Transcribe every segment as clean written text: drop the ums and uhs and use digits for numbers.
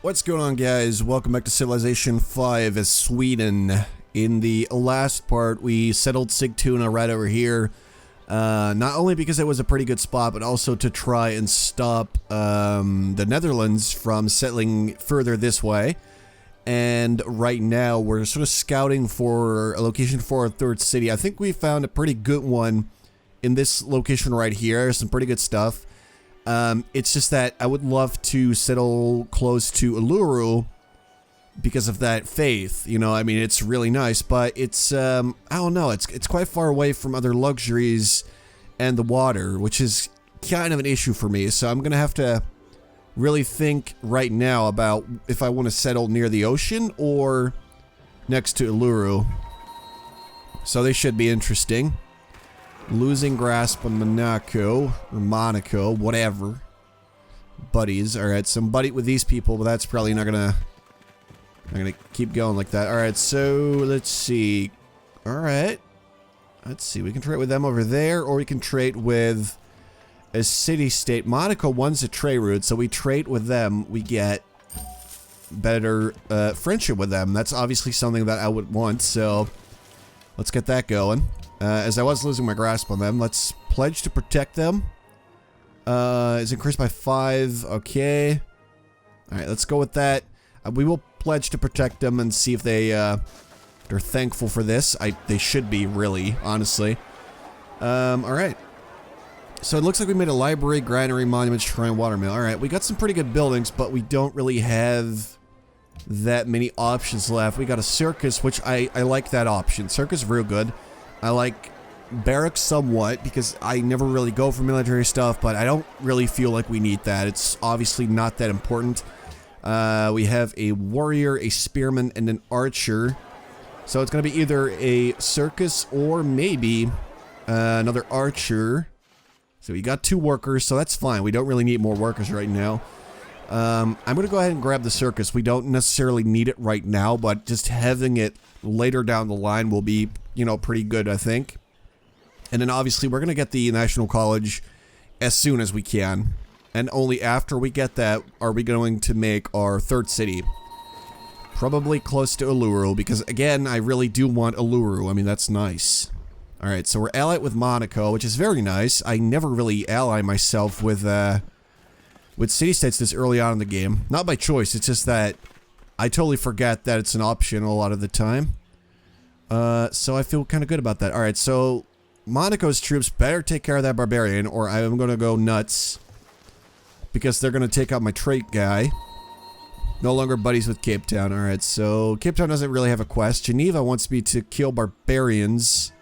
What's going on, guys? Welcome back to Civilization 5 as Sweden. In the last part, we settled Sigtuna right over here. Not only because it was a pretty good spot, but also to try and stop the Netherlands from settling further this way. And right now, we're sort of scouting for a location for a third city. I think we found a pretty good one in this location right here. Some pretty good stuff. It's just that I would love to settle close to Uluru because of that faith, you know. I mean, it's really nice, but it's, I don't know, it's quite far away from other luxuries and the water, which is kind of an issue for me. So I'm gonna have to really think right now about if I want to settle near the ocean or next to Uluru. So they should be interesting. Losing grasp on Monaco, or Monaco, whatever. Buddies. Alright, so I'm buddied with these people, but that's probably not gonna keep going like that. Alright, so let's see. Alright. Let's see, we can trade with them over there, or we can trade with a city-state. Monaco wants a trade route, so we trade with them, we get better friendship with them. That's obviously something that I would want, so let's get that going. As I was losing my grasp on them, let's pledge to protect them. Is increased by 5. Okay. Alright, let's go with that. We will pledge to protect them and see if they're thankful for this. They should be, really, honestly. Alright. So it looks like we made a library, granary, monument, shrine, watermill. Alright, we got some pretty good buildings, but we don't really have that many options left. We got a circus, which I like that option. Circus is real good. I like barracks somewhat because I never really go for military stuff, but I don't really feel like we need that. It's obviously not that important. We have a warrior, a spearman, and an archer. So it's going to be either a circus or maybe another archer. So we got 2 workers, so that's fine. We don't really need more workers right now. I'm going to go ahead and grab the circus. We don't necessarily need it right now, but just having it later down the line will be, you know, pretty good, I think. And then obviously we're going to get the National College as soon as we can. And only after we get that are we going to make our third city. Probably close to Uluru, because again, I really do want Uluru. I mean, that's nice. Alright, so we're allied with Monaco, which is very nice. I never really ally myself with city-states this early on in the game. Not by choice, it's just that I totally forget that it's an option a lot of the time. So I feel kind of good about that. Alright, so Monaco's troops better take care of that barbarian, or I'm going to go nuts. Because they're going to take out my trait guy. No longer buddies with Cape Town. Alright, so Cape Town doesn't really have a quest. Geneva wants me to kill barbarians.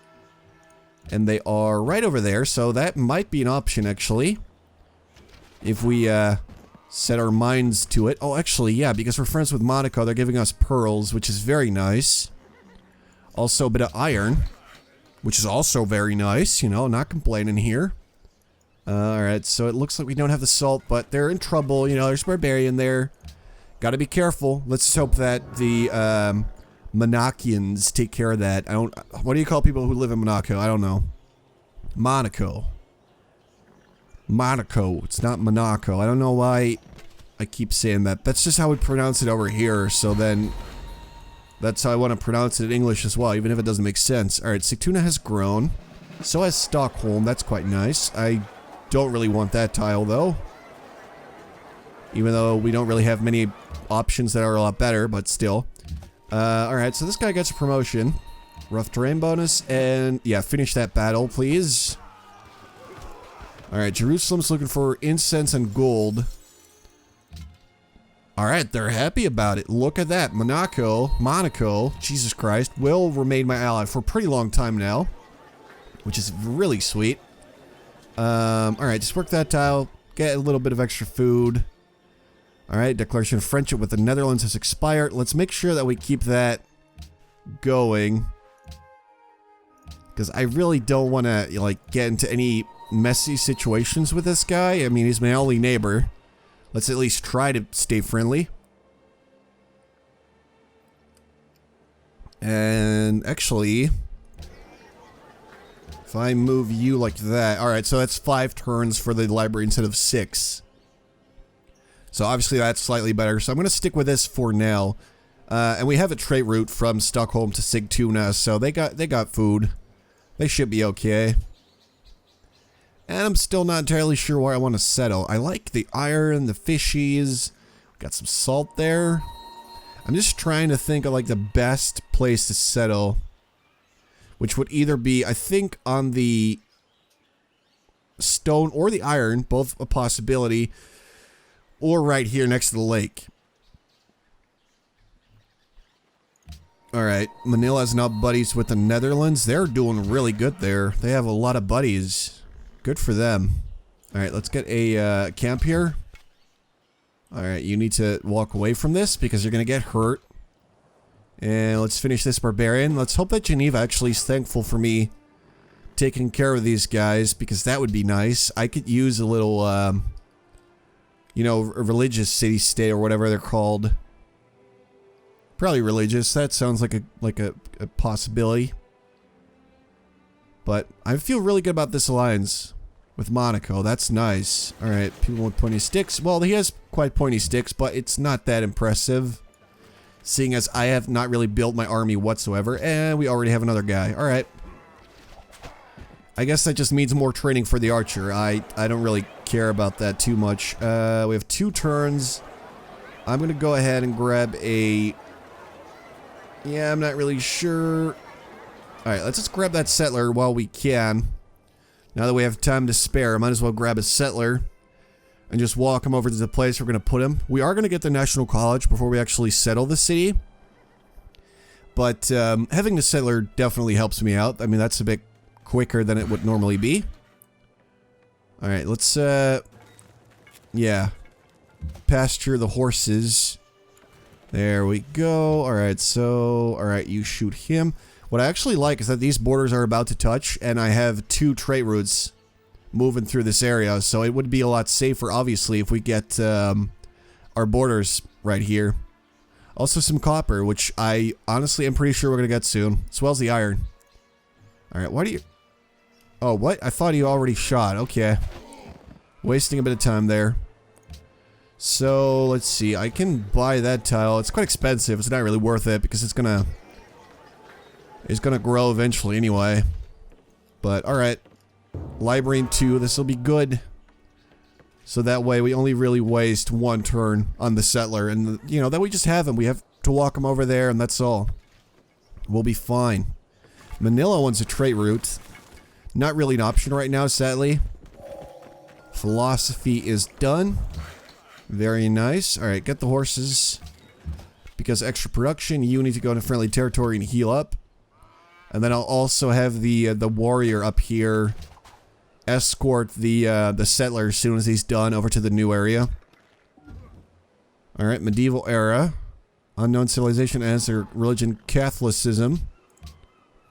And they are right over there, so that might be an option, actually. If we, set our minds to it. Oh, actually, yeah, because we're friends with Monaco, they're giving us pearls, which is very nice. Also a bit of iron, which is also very nice, you know, not complaining here. Alright, so it looks like we don't have the salt, but they're in trouble, you know, there's a barbarian there. Gotta be careful. Let's just hope that the, Monacians take care of that. What do you call people who live in Monaco? I don't know. Monaco. Monaco. It's not Monaco. I don't know why I keep saying that. That's just how we pronounce it over here, so then that's how I want to pronounce it in English as well, even if it doesn't make sense. Alright, Sigtuna has grown. So has Stockholm. That's quite nice. I don't really want that tile, though. Even though we don't really have many options that are a lot better, but still. Alright, so this guy gets a promotion. Rough terrain bonus, and yeah, finish that battle, please. Alright, Jerusalem's looking for incense and gold. Alright, they're happy about it. Look at that. Monaco, Jesus Christ, will remain my ally for a pretty long time now. Which is really sweet. Alright, just work that tile. Get a little bit of extra food. Alright, declaration of friendship with the Netherlands has expired. Let's make sure that we keep that going. Because I really don't want to, like, get into any messy situations with this guy. I mean, he's my only neighbor. Let's at least try to stay friendly. And actually, if I move you like that, alright, so that's 5 turns for the library instead of 6. So obviously that's slightly better. So I'm going to stick with this for now. And we have a trade route from Stockholm to Sigtuna, so they got food. They should be okay. And I'm still not entirely sure where I want to settle. I like the iron, the fishies. Got some salt there. I'm just trying to think of like the best place to settle. Which would either be, I think, on the stone or the iron, both a possibility. Or right here next to the lake. Alright, Manila's now buddies with the Netherlands. They're doing really good there. They have a lot of buddies. Good for them. Alright, let's get a camp here. Alright, you need to walk away from this because you're going to get hurt. And let's finish this barbarian. Let's hope that Geneva actually is thankful for me taking care of these guys, because that would be nice. I could use a little, you know, a religious city-state or whatever they're called. Probably religious. That sounds like a possibility. But I feel really good about this alliance with Monaco. That's nice. Alright, people with pointy sticks. Well, he has quite pointy sticks, but it's not that impressive. Seeing as I have not really built my army whatsoever. And we already have another guy. Alright. I guess that just means more training for the archer. I don't really care about that too much. We have 2 turns. I'm going to go ahead and grab a... Yeah, I'm not really sure. Alright, let's just grab that settler while we can. Now that we have time to spare, I might as well grab a settler and just walk him over to the place we're going to put him. We are going to get the National College before we actually settle the city. But having the settler definitely helps me out. I mean, that's a bit quicker than it would normally be. Alright, let's, yeah. Pasture the horses. There we go. Alright, so, alright, you shoot him. What I actually like is that these borders are about to touch, and I have 2 trade routes moving through this area, so it would be a lot safer, obviously, if we get our borders right here. Also some copper, which I honestly am pretty sure we're going to get soon, as well as the iron. Alright, why do you... Oh, what? I thought you already shot. Okay. Wasting a bit of time there. So, let's see. I can buy that tile. It's quite expensive. It's not really worth it because it's gonna grow eventually anyway. But, alright. Library 2. This will be good. So that way we only really waste 1 turn on the settler. And, you know, then we just have him. We have to walk him over there and that's all. We'll be fine. Manila wants a trade route. Not really an option right now, sadly. Philosophy is done. Very nice. Alright, get the horses. Because extra production, you need to go into friendly territory and heal up. And then I'll also have the warrior up here escort the settler as soon as he's done over to the new area. Alright, medieval era. Unknown civilization answer religion Catholicism.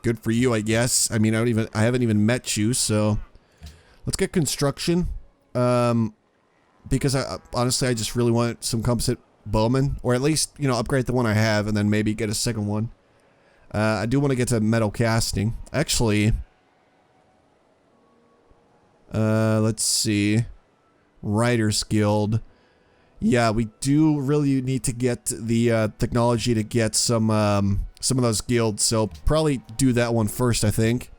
Good for you, I guess. I mean, I haven't even met you, so let's get construction. Because honestly, I just really want some composite bowmen, or at least, you know, upgrade the one I have, and then maybe get a second one. I do want to get to metal casting. Actually, let's see, Writers Guild. Yeah, we do really need to get the technology to get some of those guilds, so probably do that one first, I think.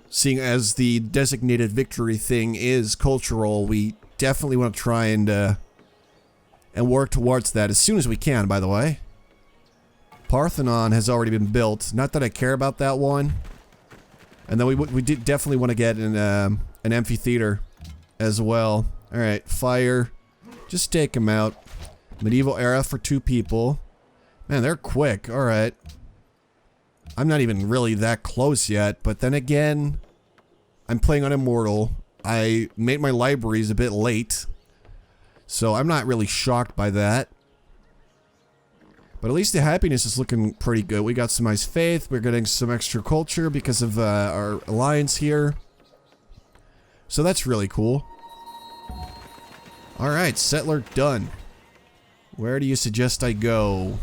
Seeing as the designated victory thing is cultural, we definitely want to try and work towards that as soon as we can, by the way. Parthenon has already been built. Not that I care about that one. And then we did definitely want to get an amphitheater as well. Alright, fire. Just take them out. Medieval era for 2 people. Man, they're quick. Alright. I'm not even really that close yet, but then again, I'm playing on Immortal. I made my libraries a bit late, so I'm not really shocked by that. But at least the happiness is looking pretty good. We got some nice faith, we're getting some extra culture because of our alliance here. So that's really cool. Alright, settler done. Where do you suggest I go?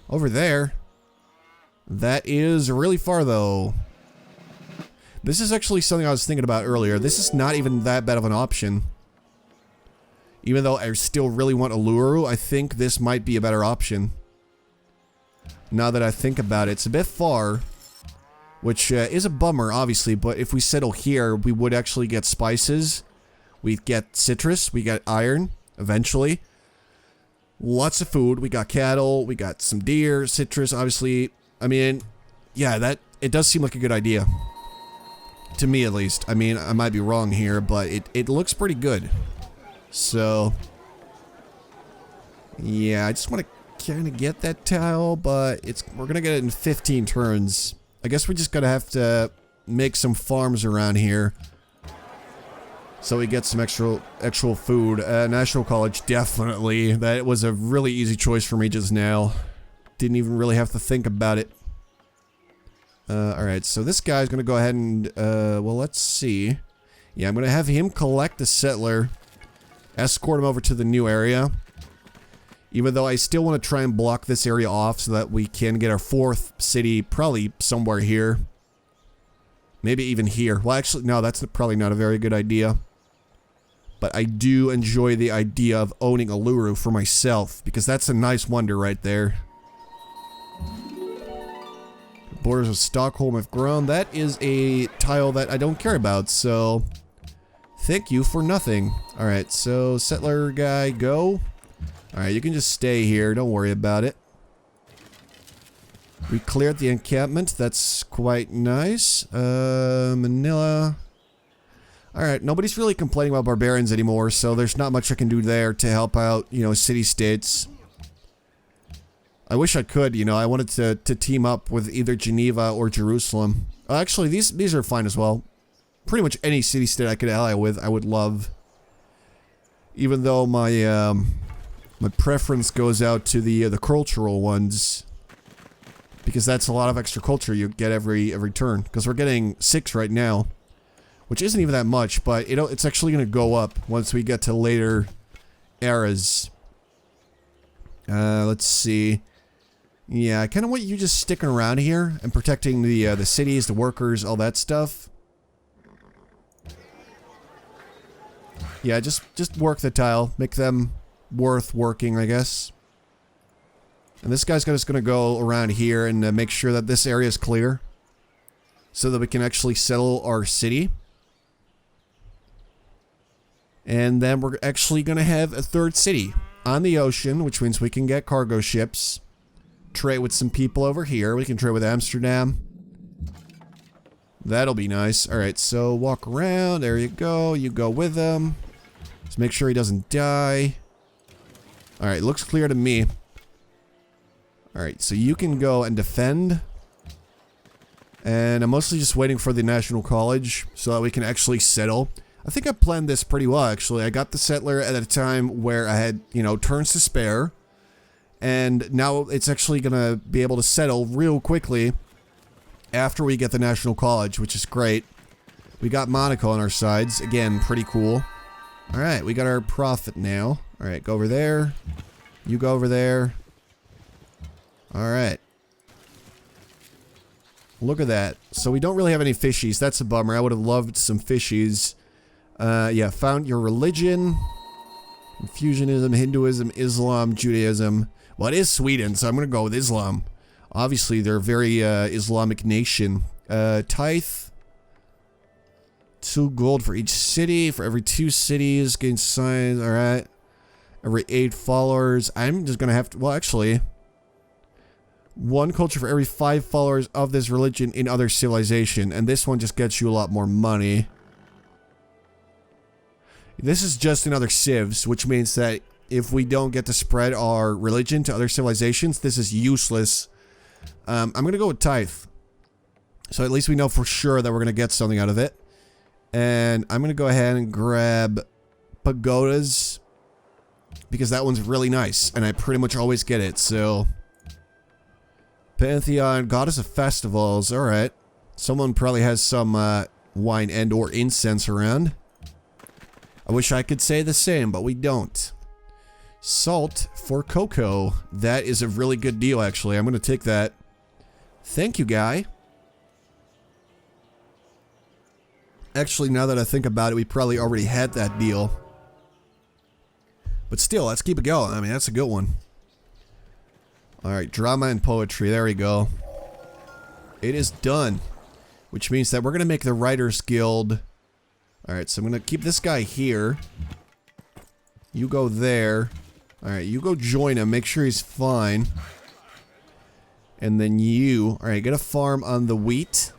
Over there. That is really far, though. This is actually something I was thinking about earlier. This is not even that bad of an option. Even though I still really want Uluru, I think this might be a better option. Now that I think about it, it's a bit far, which is a bummer, obviously, but if we settle here, we would actually get spices. We'd get citrus, we get iron, eventually. Lots of food, we got cattle, we got some deer, citrus, obviously. I mean, yeah, it does seem like a good idea. To me, at least. I mean, I might be wrong here, but it looks pretty good. So, yeah, I just want to kind of get that tile, but we're gonna get it in 15 turns. I guess we just gotta have to make some farms around here, so we get some actual food. National College, definitely. That was a really easy choice for me just now. Didn't even really have to think about it. Alright, so this guy's gonna go ahead and, well, let's see. Yeah, I'm gonna have him collect the settler. Escort him over to the new area. Even though I still want to try and block this area off so that we can get our 4th city probably somewhere here. Maybe even here. Well, actually, no, that's probably not a very good idea. But I do enjoy the idea of owning Uluru for myself, because that's a nice wonder right there. The borders of Stockholm have grown. That is a tile that I don't care about, so thank you for nothing. Alright, so settler guy, go. Alright, you can just stay here. Don't worry about it. We cleared the encampment. That's quite nice. Manila. Alright, nobody's really complaining about barbarians anymore, so there's not much I can do there to help out, you know, city-states. I wish I could, you know, I wanted to team up with either Geneva or Jerusalem. Actually, these are fine as well. Pretty much any city-state I could ally with, I would love. Even though my, my preference goes out to the cultural ones. Because that's a lot of extra culture you get every turn. Because we're getting 6 right now. Which isn't even that much, but it's actually going to go up once we get to later eras. Let's see. Yeah, I kind of want you just sticking around here and protecting the cities, the workers, all that stuff. Yeah, just work the tile. Make them worth working, I guess. And this guy's just going to go around here and make sure that this area is clear. So that we can actually settle our city. And then we're actually going to have a 3rd city on the ocean, which means we can get cargo ships. Trade with some people over here. We can trade with Amsterdam. That'll be nice. Alright, so walk around. There you go. You go with him. Just make sure he doesn't die. Alright, looks clear to me. Alright, so you can go and defend. And I'm mostly just waiting for the National College so that we can actually settle. I think I planned this pretty well, actually. I got the settler at a time where I had, you know, turns to spare. And now it's actually going to be able to settle real quickly after we get the National College, which is great. We got Monaco on our sides. Again, pretty cool. Alright, we got our profit now. Alright, go over there. You go over there. Alright. Look at that. So we don't really have any fishies. That's a bummer. I would have loved some fishies. Yeah, found your religion. Confucianism, Hinduism, Islam, Judaism. Well, it is Sweden, so I'm going to go with Islam. Obviously, they're a very Islamic nation. Tithe. 2 gold for each city. For every 2 cities. Gain signs. Alright. Every 8 followers. I'm just going to have to... Well, actually... 1 culture for every 5 followers of this religion in other civilization. And this one just gets you a lot more money. This is just another civs, which means that if we don't get to spread our religion to other civilizations, this is useless. I'm going to go with tithe. So at least we know for sure that we're going to get something out of it. And I'm going to go ahead and grab pagodas. Because that one's really nice. And I pretty much always get it, so... Pantheon, goddess of festivals, alright. Someone probably has some wine and or incense around. I wish I could say the same, but we don't. Salt for cocoa. That is a really good deal, actually. I'm going to take that. Thank you, guy. Actually, now that I think about it, we probably already had that deal. But still, let's keep it going. I mean, that's a good one. Alright, drama and poetry. There we go. It is done. Which means that we're going to make the Writers Guild. Alright, so I'm going to keep this guy here. You go there. Alright, you go join him. Make sure he's fine. And then you... Alright, get a farm on the wheat.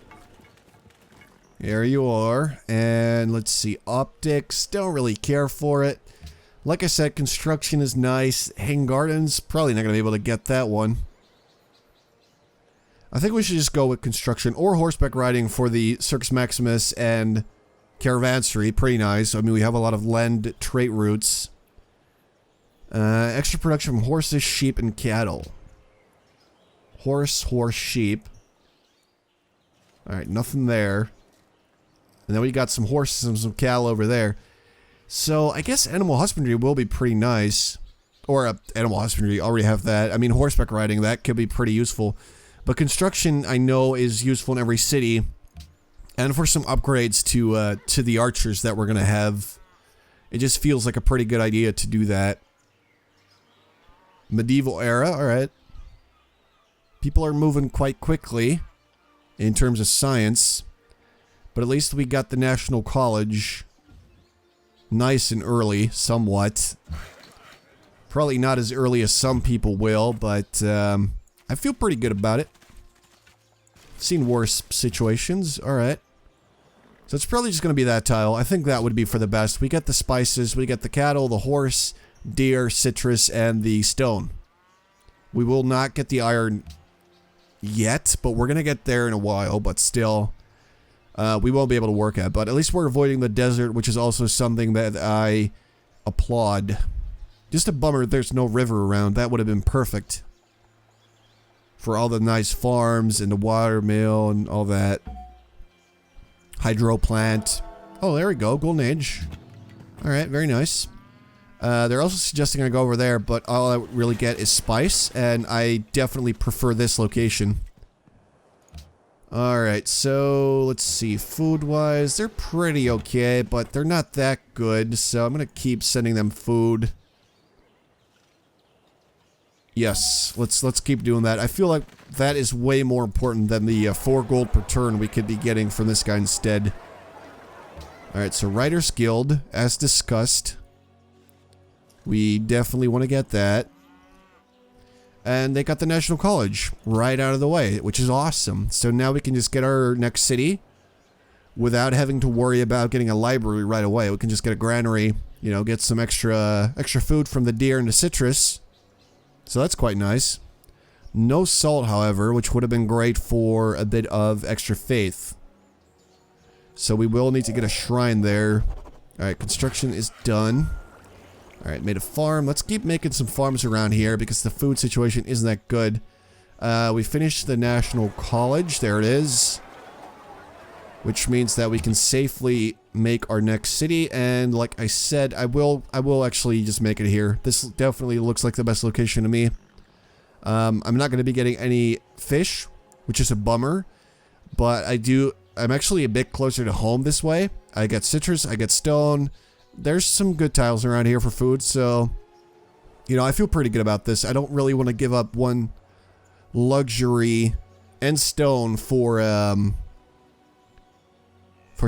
There you are. And let's see. Optics. Don't really care for it. Like I said, construction is nice. Hang Gardens. Probably not going to be able to get that one. I think we should just go with construction or horseback riding for the Circus Maximus and Caravansary. Pretty nice. I mean, we have a lot of land trait routes. Extra production from horses, sheep, and cattle. Horse, sheep. Alright, nothing there. And then we got some horses and some cattle over there. So, I guess animal husbandry will be pretty nice. Or, animal husbandry, already have that. I mean, horseback riding, that could be pretty useful. But construction, I know, is useful in every city. And for some upgrades to the archers that we're going to have. It just feels like a pretty good idea to do that. Medieval era, alright. People are moving quite quickly in terms of science. But at least we got the National College nice and early, somewhat. Probably not as early as some people will, but I feel pretty good about it. Seen worse situations, alright. So it's probably just going to be that tile. I think that would be for the best. We get the spices, we get the cattle, the horse, deer, citrus, and the stone. We will not get the iron yet, but we're going to get there in a while, but still, we won't be able to work at. But at least we're avoiding the desert, which is also something that I applaud. Just a bummer there's no river around. That would have been perfect. For all the nice farms and the water mill and all that. Hydro plant. Oh, there we go. Golden Age. Alright, very nice. They're also suggesting I go over there, but all I really get is spice, and I definitely prefer this location. Alright, so let's see. Food-wise, they're pretty okay, but they're not that good, so I'm gonna keep sending them food. Yes, let's keep doing that. I feel like that is way more important than the 4 gold per turn we could be getting from this guy instead. Alright, so Writers Guild, as discussed. We definitely want to get that. And they got the National College right out of the way, which is awesome. So now we can just get our next city without having to worry about getting a library right away. We can just get a granary, you know, get some extra food from the deer and the citrus. So that's quite nice. No salt, however, which would have been great for a bit of extra faith. So we will need to get a shrine there. Alright, construction is done. Alright, made a farm. Let's keep making some farms around here because the food situation isn't that good. We finished the National College. There it is. Which means that we can safely make our next city. And like I said, I will actually just make it here. This definitely looks like the best location to me. I'm not going to be getting any fish, which is a bummer. But I'm actually a bit closer to home this way. I get citrus, I get stone. There's some good tiles around here for food, so, you know, I feel pretty good about this. I don't really want to give up one luxury and stone for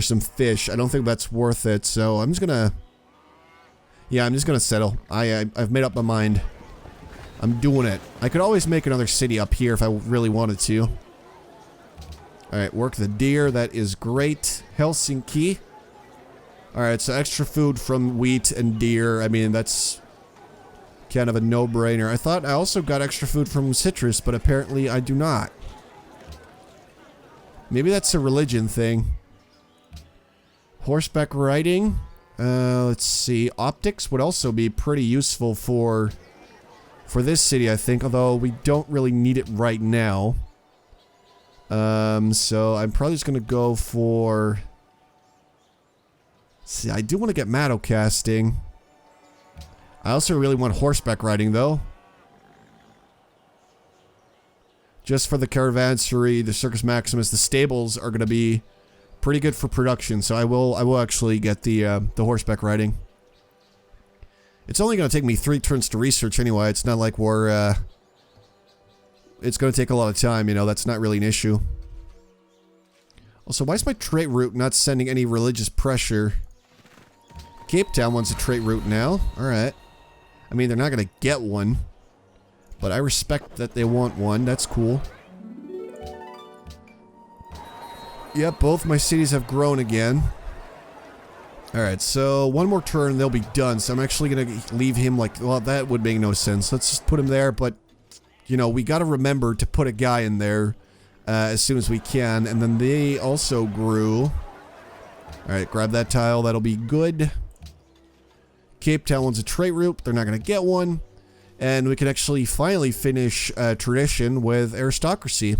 some fish. I don't think that's worth it, so I'm just gonna, yeah, I'm just gonna settle. I've made up my mind. I'm doing it. I could always make another city up here if I really wanted to. Alright, work the deer. That is great. Helsinki. Alright, so extra food from wheat and deer. I mean, that's kind of a no-brainer. I thought I also got extra food from citrus, but apparently I do not. Maybe that's a religion thing. Horseback riding. Let's see. Optics would also be pretty useful for this city, I think, although we don't really need it right now. So I'm probably just gonna go for... See, I do want to get Matto casting. I also really want horseback riding, though. Just for the Caravansary, the Circus Maximus, the stables are going to be pretty good for production, so I will actually get the horseback riding. It's only going to take me 3 turns to research anyway. It's not like we're, it's going to take a lot of time, you know, that's not really an issue. Also, why is my trait route not sending any religious pressure? Cape Town wants a trait route now. Alright. I mean, they're not going to get one. But I respect that they want one. That's cool. Yep, both my cities have grown again. Alright, so one more turn, they'll be done. So I'm actually going to leave him like... Well, that would make no sense. Let's just put him there, but... You know, we got to remember to put a guy in there as soon as we can. And then they also grew. Alright, grab that tile. That'll be good. Cape Town wants a trait route. They're not going to get one. And we can actually finally finish tradition with aristocracy.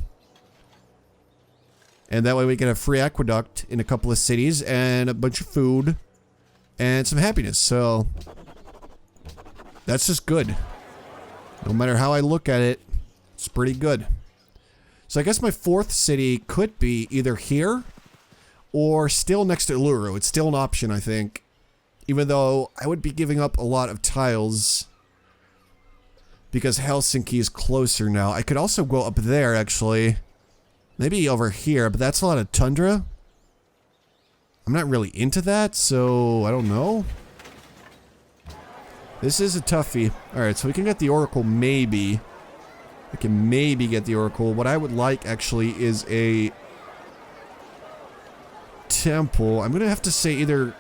And that way we can have free aqueduct in a couple of cities and a bunch of food and some happiness. So that's just good. No matter how I look at it, it's pretty good. So I guess my 4th city could be either here or still next to Uluru. It's still an option, I think. Even though I would be giving up a lot of tiles because Helsinki is closer now. I could also go up there, actually. Maybe over here, but that's a lot of tundra. I'm not really into that, so I don't know. This is a toughie. Alright, so we can get the Oracle, maybe. We can maybe get the Oracle. What I would like, actually, is a temple. I'm going to have to say either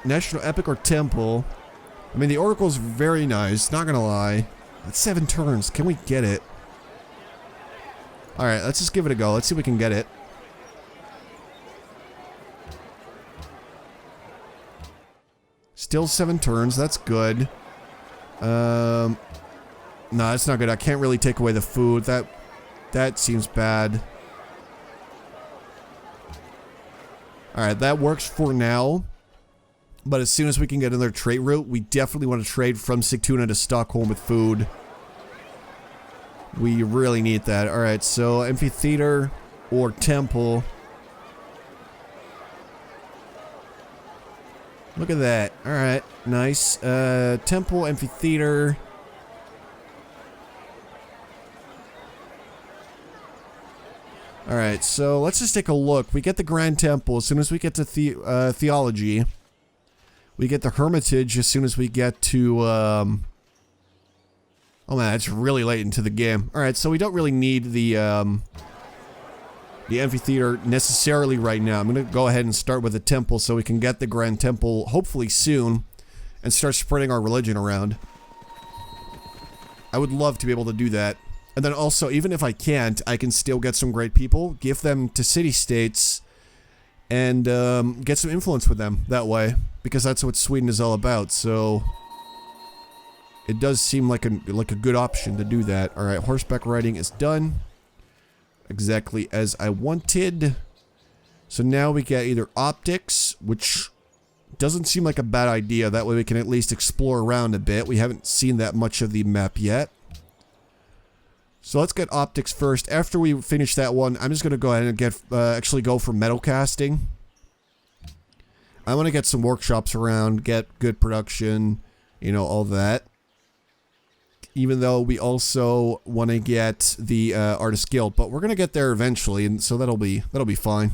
National Epic or Temple. I mean, the Oracle's very nice, not going to lie. That's 7 turns. Can we get it? Alright, let's just give it a go. Let's see if we can get it. Still 7 turns. That's good. No, that's not good. I can't really take away the food. That seems bad. Alright, that works for now. But as soon as we can get another trade route, we definitely want to trade from Sigtuna to Stockholm with food. We really need that. Alright, so amphitheater or temple. Look at that. Alright, nice. Temple, amphitheater. Alright, so let's just take a look. We get the Grand Temple as soon as we get to theology. We get the Hermitage as soon as we get to, oh man, it's really late into the game. Alright, so we don't really need the amphitheater necessarily right now. I'm gonna go ahead and start with the temple so we can get the Grand Temple hopefully soon and start spreading our religion around. I would love to be able to do that. And then also, even if I can't, I can still get some great people, give them to city-states, and get some influence with them that way. Because that's what Sweden is all about, so it does seem like a good option to do that. Alright, horseback riding is done. Exactly as I wanted. So now we get either optics, which doesn't seem like a bad idea. That way we can at least explore around a bit. We haven't seen that much of the map yet. So let's get optics first. After we finish that one, I'm just going to go ahead and get actually go for metal casting. I want to get some workshops around, get good production, you know, all that. Even though we also want to get the Artist Guild, but we're going to get there eventually, and so that'll be fine.